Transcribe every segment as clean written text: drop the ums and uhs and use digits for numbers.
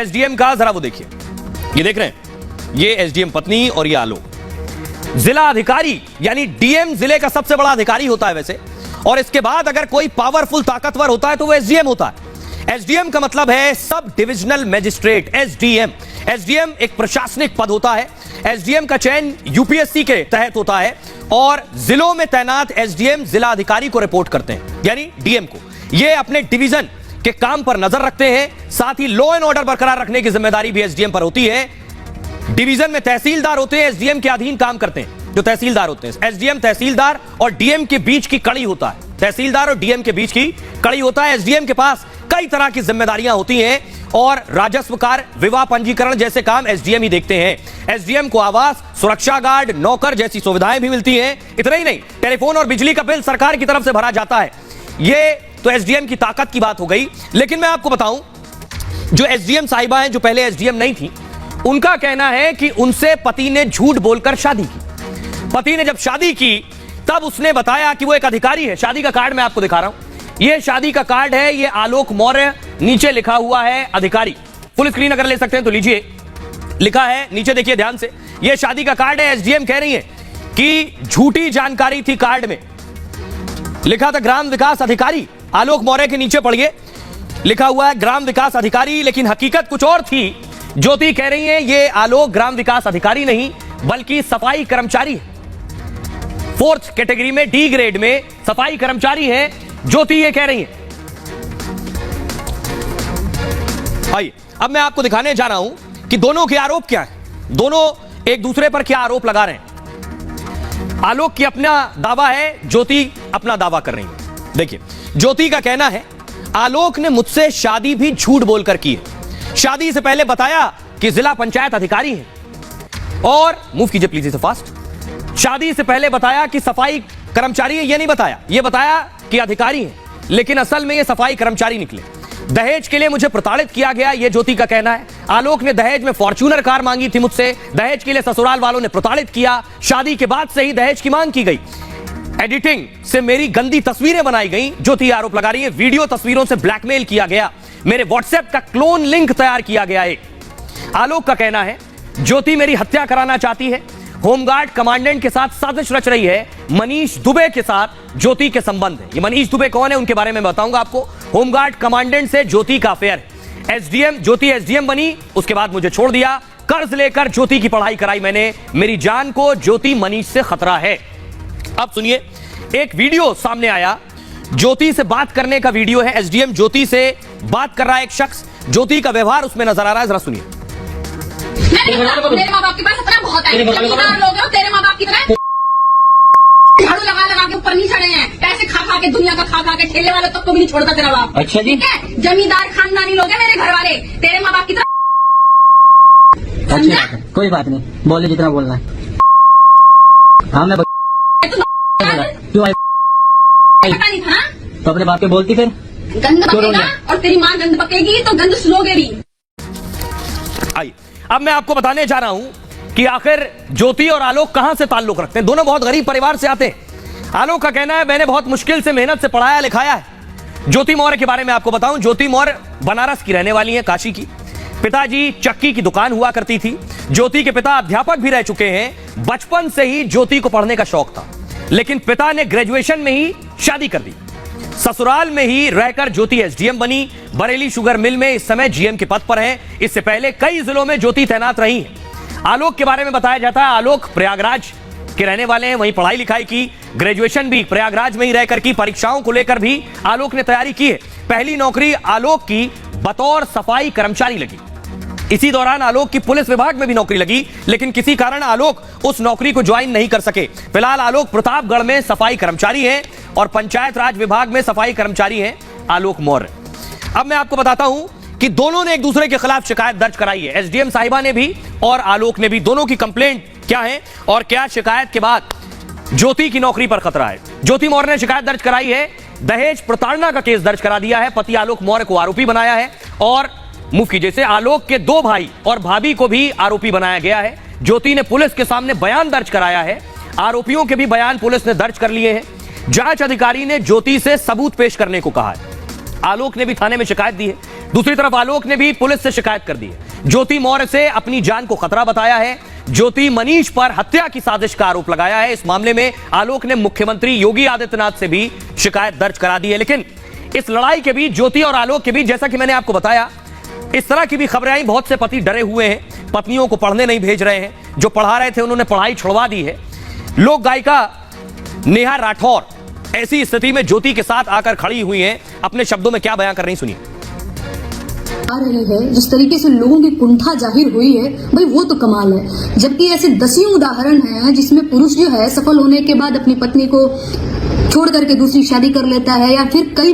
SDM का, जरा वो देखिए, ये देख रहे हैं, ये एसडीएम पत्नी और ये आलोक। जिला अधिकारी यानी डीएम जिले का सबसे बड़ा अधिकारी होता है वैसे, और इसके बाद अगर कोई पावरफुल ताकतवर होता है तो वो एसडीएम होता है। एसडीएम का मतलब है sub divisional magistrate, SDM. SDM एक प्रशासनिक पद होता है। एसडीएम का चयन यूपीएससी के तहत होता है और जिलों में तैनात एसडीएम जिला अधिकारी को रिपोर्ट करते हैं, यानी डीएम को। ये अपने डिवीजन के काम पर नजर रखते हैं, साथ ही लॉ एंड ऑर्डर बरकरार रखने की जिम्मेदारी भी एसडीएम पर होती है। डिवीजन में तहसीलदार होते हैं, एसडीएम के अधीन काम करते हैं जो तहसीलदार होते हैं। एसडीएम तहसीलदार और डीएम के बीच की कड़ी होता है, तहसीलदार और डीएम के बीच की कड़ी होता है। एसडीएम के पास कई तरह की जिम्मेदारियां होती हैं और राजस्व कार्य, विवाह पंजीकरण जैसे काम एसडीएम ही देखते हैं। एसडीएम को आवास, सुरक्षा गार्ड, नौकर जैसी सुविधाएं भी मिलती हैं। इतना ही नहीं, टेलीफोन और बिजली का बिल सरकार की तरफ से भरा जाता है। ये तो एसडीएम की ताकत की बात हो गई। लेकिन मैं आपको बताऊं, जो एसडीएम साहिबा हैं, जो पहले एसडीएम नहीं थी, उनका कहना है कि उनसे पति ने झूठ बोलकर शादी की। पति ने जब शादी की तब उसने बताया कि वो एक अधिकारी है। शादी का कार्ड मैं आपको दिखा रहा हूं, ये शादी का कार्ड है, ये आलोक मौर्य, नीचे लिखा हुआ है अधिकारी। फुल स्क्रीन अगर ले सकते हैं तो लीजिए, लिखा है नीचे, देखिए ध्यान से, ये शादी का कार्ड है। एसडीएम कह रही है कि झूठी जानकारी थी कार्ड में, लिखा था ग्राम विकास अधिकारी। आलोक मौर्य के नीचे पढ़िए, लिखा हुआ है ग्राम विकास अधिकारी, लेकिन हकीकत कुछ और थी। ज्योति कह रही है ये आलोक ग्राम विकास अधिकारी नहीं बल्कि सफाई कर्मचारी है। 4th कैटेगरी में, डी ग्रेड में सफाई कर्मचारी है, ज्योति ये कह रही है। आइए अब मैं आपको दिखाने जा रहा हूं कि दोनों के आरोप क्या है, दोनों एक दूसरे पर क्या आरोप लगा रहे हैं। आलोक की अपना दावा है, ज्योति अपना दावा कर रही है। देखिए, ज्योति का कहना है आलोक ने मुझसे शादी भी झूठ बोलकर की है। शादी से पहले बताया कि जिला पंचायत अधिकारी है, और मूव कीजिए प्लीज इसे फास्ट। शादी से पहले बताया कि सफाई कर्मचारी है, ये नहीं बताया, ये बताया कि अधिकारी है, लेकिन असल में ये सफाई कर्मचारी निकले। दहेज के लिए मुझे प्रताड़ित किया गया, ये ज्योति का कहना है। आलोक ने दहेज में फॉर्च्यूनर कार मांगी थी मुझसे, दहेज के लिए ससुराल वालों ने प्रताड़ित किया। शादी के बाद से ही दहेज की मांग की गई। एडिटिंग से मेरी गंदी तस्वीरें बनाई गई, ज्योति आरोप लगा रही है। वीडियो तस्वीरों से ब्लैकमेल किया गया, मेरे व्हाट्सएप का क्लोन लिंक तैयार किया गया है। आलोक का कहना है ज्योति मेरी हत्या कराना चाहती है। होमगार्ड कमांडेंट के साथ साजिश रच रही है। मनीष दुबे के साथ ज्योति के संबंध है। ये मनीष दुबे कौन है उनके बारे में बताऊंगा आपको। होमगार्ड कमांडेंट से ज्योति का अफेयर है। एसडीएम, ज्योति एसडीएम बनी, उसके बाद मुझे छोड़ दिया। कर्ज लेकर ज्योति की पढ़ाई कराई मैंने। मेरी जान को ज्योति मनीष से खतरा है। अब सुनिए, एक वीडियो सामने आया, ज्योति से बात करने का वीडियो है। एसडीएम ज्योति से बात कर रहा है एक शख्स, ज्योति का व्यवहार उसमें नजर आ रहा है, जरा सुनिए। मेरे माँ बाप के पास इतना बहुत है, जमींदार लोग हैं, तेरे माँ बाप की तरह झाड़ू लगा लगा के ऊपर नहीं चढ़े हैं। पैसे खा खा के, दुनिया का खा खा के, ठेले वाले तक को भी नहीं छोड़ता तेरा बाप। अच्छा जी, ठीक है, जमींदार खानदानी लोग हैं मेरे घर वाले, तेरे माँ बाप की तरह। अच्छा, कोई बात नहीं, बोले जितना बोलना है। हाँ मैं क्यों पता नहीं था तो अपने बाप के बोलती, फिर गंद बकेगा और तेरी माँ गंद बकेगी तो गंद सुनोगे भी। आइए अब मैं आपको बताने जा रहा हूं कि आखिर ज्योति और आलोक कहां से ताल्लुक रखते हैं। दोनों बहुत गरीब परिवार से आते हैं। आलोक का कहना है मैंने बहुत मुश्किल से, मेहनत से पढ़ाया लिखाया है। ज्योति मौर्य के बारे में आपको बताऊं, ज्योति मौर्य बनारस की रहने वाली है, काशी की। पिताजी चक्की की दुकान हुआ करती थी। ज्योति के पिता अध्यापक भी रह चुके हैं। बचपन से ही ज्योति को पढ़ने का शौक था, लेकिन पिता ने ग्रेजुएशन में ही शादी कर दी। ससुराल में ही रहकर ज्योति एसडीएम बनी। बरेली शुगर मिल में इस समय जीएम के पद पर हैं। इससे पहले कई जिलों में ज्योति तैनात रही हैं। आलोक के बारे में बताया जाता है, आलोक प्रयागराज के रहने वाले हैं, वहीं पढ़ाई लिखाई की, ग्रेजुएशन भी प्रयागराज में ही रहकर की। परीक्षाओं को लेकर भी आलोक ने तैयारी की है। पहली नौकरी आलोक की बतौर सफाई कर्मचारी लगी। इसी दौरान आलोक की पुलिस विभाग में भी नौकरी लगी, लेकिन किसी कारण आलोक उस नौकरी को ज्वाइन नहीं कर सके। फिलहाल आलोक प्रतापगढ़ में सफाई कर्मचारी हैं और पंचायत राज विभाग में सफाई कर्मचारी हैं आलोक मौर्य। अब मैं आपको बताता हूं कि दोनों ने एक दूसरे के खिलाफ शिकायत दर्ज कराई है। एसडीएम साहिबा ने भी और आलोक ने भी। दोनों की कंप्लेंट क्या है और क्या शिकायत के बाद ज्योति की नौकरी पर खतरा है। ज्योति मौर्य ने शिकायत दर्ज कराई है, दहेज प्रताड़ना का केस दर्ज करा दिया है। पति आलोक मौर्य को आरोपी बनाया है और मुफ्ती जैसे आलोक के 2 भाई और भाभी को भी आरोपी बनाया गया है। ज्योति ने पुलिस के सामने बयान दर्ज कराया है। आरोपियों के भी बयान पुलिस ने दर्ज कर लिए हैं। जांच अधिकारी ने ज्योति से सबूत पेश करने को कहा है। आलोक ने भी थाने में शिकायत दी है। दूसरी तरफ आलोक ने भी पुलिस से शिकायत कर दी है। ज्योति मौर्य से अपनी जान को खतरा बताया है। ज्योति मनीष पर हत्या की साजिश का आरोप लगाया है। इस मामले में आलोक ने मुख्यमंत्री योगी आदित्यनाथ से भी शिकायत दर्ज करा दी है। लेकिन इस लड़ाई के बीच, ज्योति और आलोक के बीच, जैसा कि मैंने आपको बताया, इस तरह की भी खबरें आई, बहुत से पति डरे हुए हैं, पत्नियों को पढ़ने नहीं भेज रहे हैं। जो पढ़ा रहे थे उन्होंने पढ़ाई छुड़वा दी है। लोक गायिका नेहा राठौर ऐसी स्थिति में ज्योति के साथ आकर खड़ी हुई हैं। अपने शब्दों में क्या बयान कर रही, सुनिए। आ रही है, जिस तरीके से लोगों की कुंठा जाहिर हुई है, भाई वो तो कमाल है। जबकि ऐसे दसियों उदाहरण हैं जिसमें पुरुष जो है सफल होने के बाद अपनी पत्नी को छोड़ करके दूसरी शादी कर लेता है, या फिर कई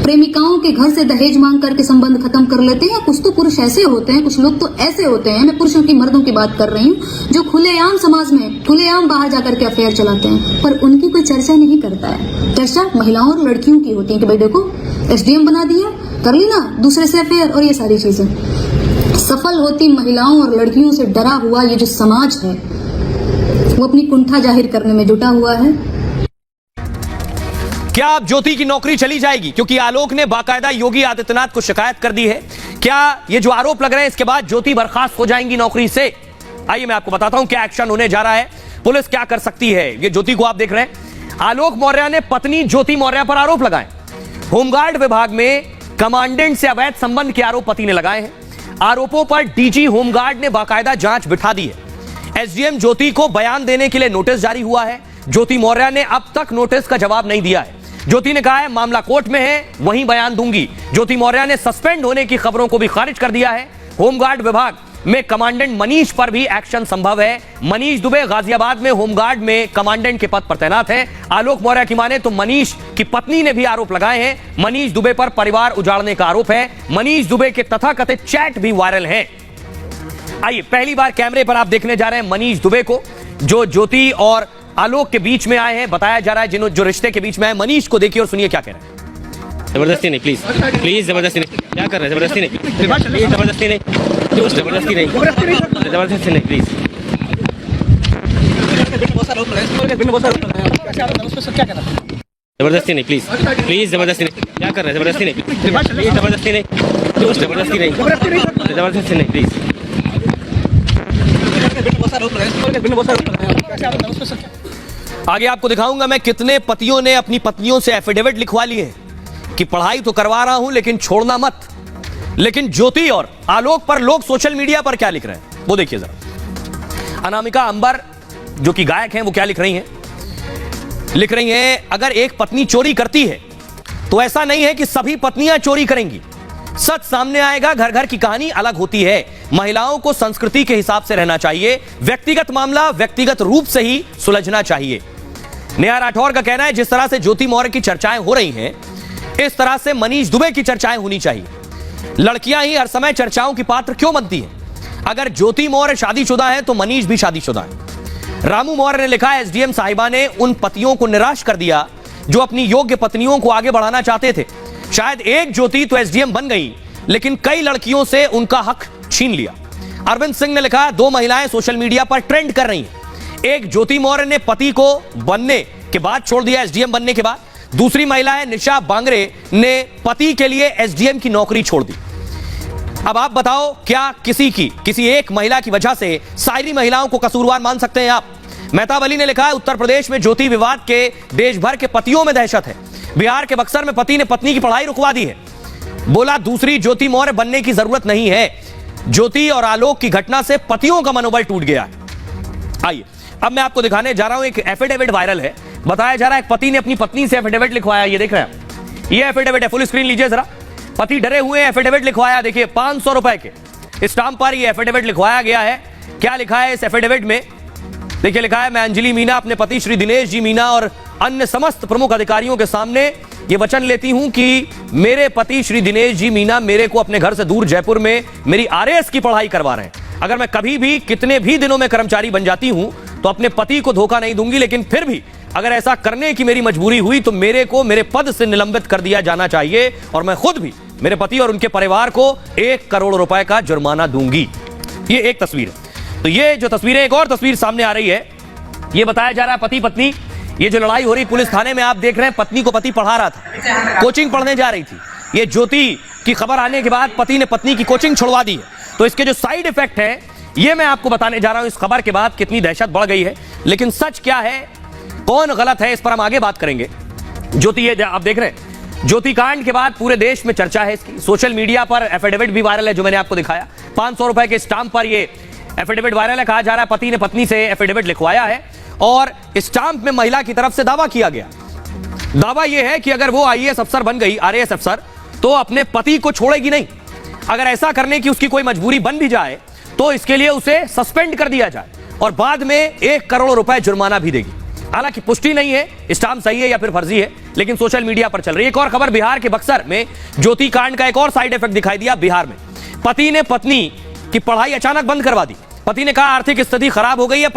प्रेमिकाओं के घर से दहेज मांग करके संबंध खत्म कर लेते हैं। कुछ तो पुरुष ऐसे होते हैं, कुछ लोग तो ऐसे होते हैं, मैं पुरुषों की, मर्दों की बात कर रही हूँ, जो खुलेआम समाज में खुलेआम बाहर जाकर के अफेयर चलाते हैं, पर उनकी कोई चर्चा नहीं करता है। चर्चा महिलाओं और लड़कियों की होती है कि भाई देखो एसडीएम बना दिया, कर ली ना दूसरे से अफेयर, और ये सारी चीजें। सफल होती महिलाओं और लड़कियों से डरा हुआ ये जो समाज है वो अपनी कुंठा जाहिर करने में जुटा हुआ है। क्या अब ज्योति की नौकरी चली जाएगी? क्योंकि आलोक ने बाकायदा योगी आदित्यनाथ को शिकायत कर दी है। क्या ये जो आरोप लग रहे हैं इसके बाद ज्योति बर्खास्त हो जाएंगी नौकरी से? आइए मैं आपको बताता हूं क्या एक्शन होने जा रहा है, पुलिस क्या कर सकती है। ये ज्योति को आप देख रहे हैं। आलोक मौर्य ने पत्नी ज्योति मौर्य पर आरोप लगाए। होमगार्ड विभाग में कमांडेंट से अवैध संबंध के आरोप पति ने लगाए हैं। आरोपों पर डीजी होमगार्ड ने बाकायदा जांच बिठा दी है। एसडीएम ज्योति को बयान देने के लिए नोटिस जारी हुआ है। ज्योति मौर्य ने अब तक नोटिस का जवाब नहीं दिया है। ज्योति ने कहा है मामला कोर्ट में है, वहीं बयान दूंगी। ज्योति मौर्य ने सस्पेंड होने की खबरों को भी खारिज कर दिया है। होमगार्ड विभाग में कमांडेंट मनीष पर भी एक्शन संभव है। मनीष दुबे गाजियाबाद में होमगार्ड में कमांडेंट के पद पर तैनात है। आलोक मौर्य की माने तो मनीष की पत्नी ने भी आरोप लगाए हैं। मनीष दुबे पर परिवार उजाड़ने का आरोप है। मनीष दुबे के तथाकथित चैट भी वायरल हैं। आइए पहली बार कैमरे पर आप देखने जा रहे हैं मनीष दुबे को, जो ज्योति और आलोक के बीच में आए हैं। बताया जा रहा है जो रिश्ते के बीच में आए। मनीष को देखिए और सुनिए क्या कह रहे हैं। जबरदस्ती नहीं, प्लीज प्लीज, जबरदस्ती नहीं। क्या कर रहे हैं? जबरदस्ती नहीं, जबरदस्ती नहीं, जबरदस्ती नहीं, जबरदस्ती नहीं, प्लीज। जबरदस्ती नहीं, प्लीज प्लीज, जबरदस्ती नहीं। क्या कर रहे हैं? जबरदस्ती नहीं, जबरदस्ती नहीं, जबरदस्ती नहीं, जबरदस्ती नहीं, प्लीज। आगे आपको दिखाऊंगा मैं कितने पतियों ने अपनी पत्नियों से एफिडेविट लिखवा लिए हैं कि पढ़ाई तो करवा रहा हूं लेकिन छोड़ना मत। लेकिन ज्योति और आलोक पर लोग सोशल मीडिया पर क्या लिख रहे हैं वो देखिए जरा। अनामिका अंबर जो कि गायक हैं वो क्या लिख रही हैं? लिख रही हैं अगर एक पत्नी चोरी करती है तो ऐसा नहीं है कि सभी पत्नियां चोरी करेंगी। सच सामने आएगा, घर घर की कहानी अलग होती है। महिलाओं को संस्कृति के हिसाब से रहना चाहिए। व्यक्तिगत मामला व्यक्तिगत रूप से ही सुलझना चाहिए। नेहा राठौर का कहना है जिस तरह से ज्योति मौर्य की चर्चाएं हो रही हैं इस तरह से मनीष दुबे की चर्चाएं होनी चाहिए। लड़कियां ही हर समय चर्चाओं की पात्र क्यों बनती हैं? अगर ज्योति मौर्य शादीशुदा है तो मनीष भी शादीशुदा है। रामू मौर्य ने लिखा एसडीएम साहिबा ने उन पतियों को निराश कर दिया जो अपनी योग्य पत्नियों को आगे बढ़ाना चाहते थे। शायद एक ज्योति तो एसडीएम बन गई लेकिन कई लड़कियों से उनका हक छीन लिया। अरविंद सिंह ने लिखा दो महिलाएं सोशल मीडिया पर ट्रेंड कर रही हैं। एक ज्योति मौर्य ने पति को बनने के बाद छोड़ दिया एसडीएम बनने के बाद। दूसरी महिला है निशा बांगरे ने पति के लिए एसडीएम की नौकरी छोड़ दी। अब आप बताओ क्या किसी एक महिला की वजह से सारी महिलाओं को कसूरवार मान सकते हैं आप? मेहताब अली ने लिखा है उत्तर प्रदेश में ज्योति विवाद के देश भर के पतियों में दहशत है। बिहार के बक्सर में पति ने पत्नी की पढ़ाई रुकवा दी है। बोला दूसरी ज्योति मौर्य बनने की जरूरत नहीं है। ज्योति और आलोक की घटना से पतियों का मनोबल टूट गया है। आइए अब मैं आपको दिखाने जा रहा हूं एक एफिडेविट वायरल है। बताया जा रहा है पति ने अपनी पत्नी से एफिडेविट लिखवाया। ये देख रहे हैं ये एफिडेविट है, फुल स्क्रीन लीजिए जरा। पति डरे हुए एफिडेविट लिखवाया। देखिए 500 रुपए के स्टाम्प पर ये एफिडेविट लिखवाया गया है। क्या लिखा है इस एफिडेविट में? देखिए लिखा है मैं अंजलि मीना अपने पति श्री दिनेश जी मीना और अन्य समस्त प्रमुख अधिकारियों के सामने ये वचन लेती हूं कि मेरे पति श्री दिनेश जी मीना मेरे को अपने घर से दूर जयपुर में मेरी आरएएस की पढ़ाई करवा रहे हैं। अगर मैं कभी भी कितने भी दिनों में कर्मचारी बन जाती हूं तो अपने पति को धोखा नहीं दूंगी, लेकिन फिर भी अगर ऐसा करने की मेरी मजबूरी हुई तो मेरे को मेरे पद से निलंबित कर दिया जाना चाहिए और मैं खुद भी मेरे पति और उनके परिवार को 1 करोड़ रुपए का जुर्माना दूंगी। ये एक तस्वीर है। तो ये जो तस्वीरें, एक और तस्वीर सामने आ रही है। ये बताया जा रहा है पति पत्नी, ये जो लड़ाई हो रही पुलिस थाने में आप देख रहे हैं, पत्नी को पति पढ़ा रहा था, कोचिंग पढ़ने जा रही थी। ये ज्योति कि खबर आने के बाद पति ने पत्नी की कोचिंग छुड़वा दी है। तो इसके जो साइड इफेक्ट है ये मैं आपको बताने जा रहा हूं। इस खबर के बाद कितनी दहशत बढ़ गई है, लेकिन सच क्या है, कौन गलत है, इस पर हम आगे बात करेंगे। ज्योति, ये आप देख रहे हैं, ज्योति कांड के बाद पूरे देश में चर्चा है इसकी। सोशल मीडिया पर एफिडेविट भी वायरल है, जो मैंने आपको दिखाया। 500 रुपए के स्टाम्प पर ये एफिडेविट वायरल है। कहा जा रहा है पति ने पत्नी से एफिडेविट लिखवाया है और स्टाम्प में महिला की तरफ से दावा किया गया। दावा यह है कि अगर वो आईएएस अफसर बन गई, आरएएस अफसर, तो अपने पति को छोड़ेगी नहीं। अगर ऐसा करने की उसकी कोई मजबूरी बन भी जाए तो इसके लिए उसे सस्पेंड कर दिया जाए और बाद में 1 करोड़ रुपए जुर्माना भी देगी। हालांकि पुष्टि नहीं है स्टाम्प सही है या फिर फर्जी है, लेकिन सोशल मीडिया पर चल रही है। एक और खबर, बिहार के बक्सर में ज्योति कांड का एक और साइड इफेक्ट दिखाई दिया। बिहार में पति ने पत्नी की पढ़ाई अचानक बंद करवा दी। पति ने कहा आर्थिक स्थिति खराब हो गई है,